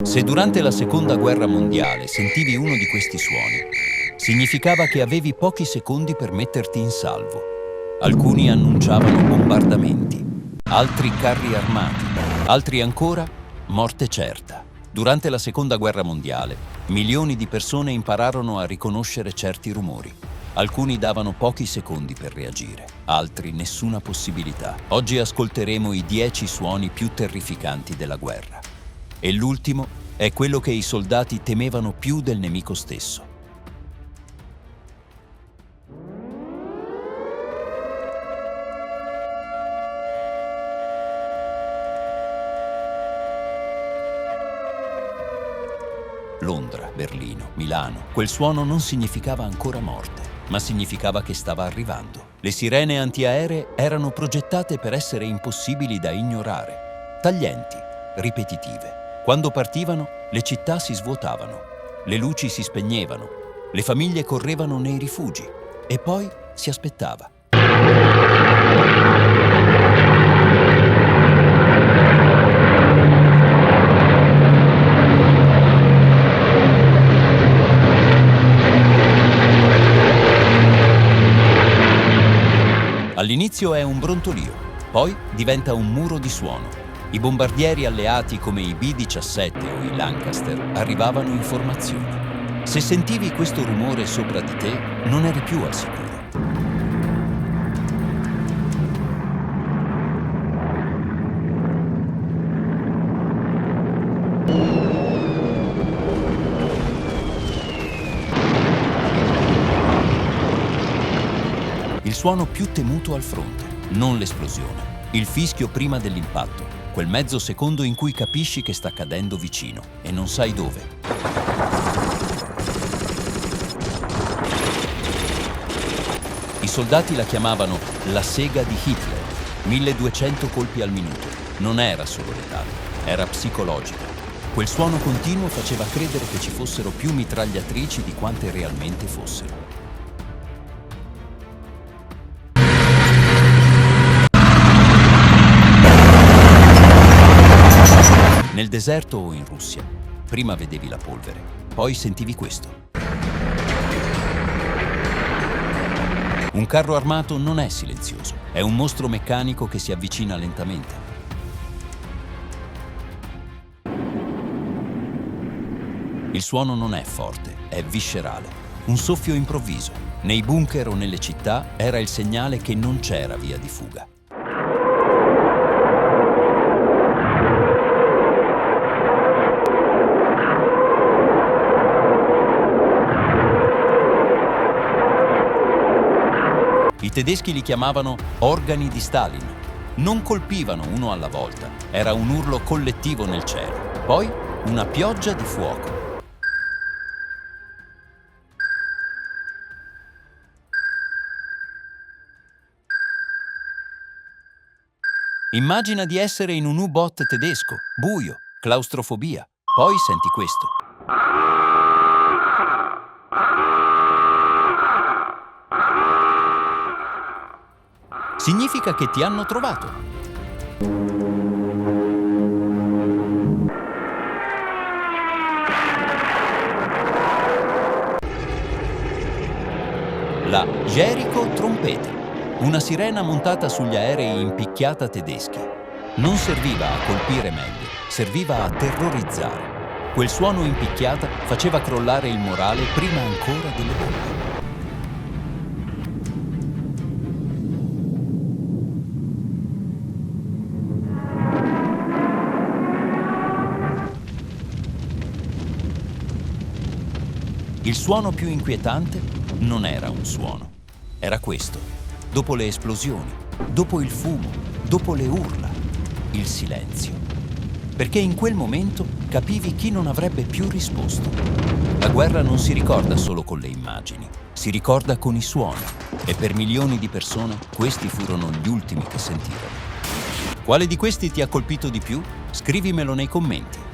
Se durante la Seconda Guerra Mondiale sentivi uno di questi suoni, significava che avevi pochi secondi per metterti in salvo. Alcuni annunciavano bombardamenti, altri carri armati, altri ancora morte certa. Durante la Seconda Guerra Mondiale, milioni di persone impararono a riconoscere certi rumori. Alcuni davano pochi secondi per reagire, altri nessuna possibilità. Oggi ascolteremo i 10 suoni più terrificanti della guerra. E l'ultimo è quello che i soldati temevano più del nemico stesso. Londra, Berlino, Milano. Quel suono non significava ancora morte, ma significava che stava arrivando. Le sirene antiaeree erano progettate per essere impossibili da ignorare, taglienti, ripetitive. Quando partivano, le città si svuotavano, le luci si spegnevano, le famiglie correvano nei rifugi e poi si aspettava. All'inizio è un brontolio, poi diventa un muro di suono. I bombardieri alleati come i B-17 o i Lancaster arrivavano informazioni. Se sentivi questo rumore sopra di te, non eri più al sicuro. Il suono più temuto al fronte, non l'esplosione, il fischio prima dell'impatto. Quel mezzo secondo in cui capisci che sta cadendo vicino e non sai dove. I soldati la chiamavano la sega di Hitler, 1200 colpi al minuto. Non era solo letale, era psicologica. Quel suono continuo faceva credere che ci fossero più mitragliatrici di quante realmente fossero. Nel deserto o in Russia, prima vedevi la polvere, poi sentivi questo. Un carro armato non è silenzioso, è un mostro meccanico che si avvicina lentamente. Il suono non è forte, è viscerale, un soffio improvviso. Nei bunker o nelle città era il segnale che non c'era via di fuga. I tedeschi li chiamavano organi di Stalin. Non colpivano uno alla volta, era un urlo collettivo nel cielo. Poi una pioggia di fuoco. Immagina di essere in un U-Boot tedesco, buio, claustrofobia. Poi senti questo. Significa che ti hanno trovato. La Jericho trompete, una sirena montata sugli aerei in picchiata tedeschi. Non serviva a colpire meglio, serviva a terrorizzare. Quel suono in picchiata faceva crollare il morale prima ancora delle bombe. Il suono più inquietante non era un suono, era questo. Dopo le esplosioni, dopo il fumo, dopo le urla, il silenzio. Perché in quel momento capivi chi non avrebbe più risposto. La guerra non si ricorda solo con le immagini, si ricorda con i suoni. E per milioni di persone questi furono gli ultimi che sentirono. Quale di questi ti ha colpito di più? Scrivimelo nei commenti.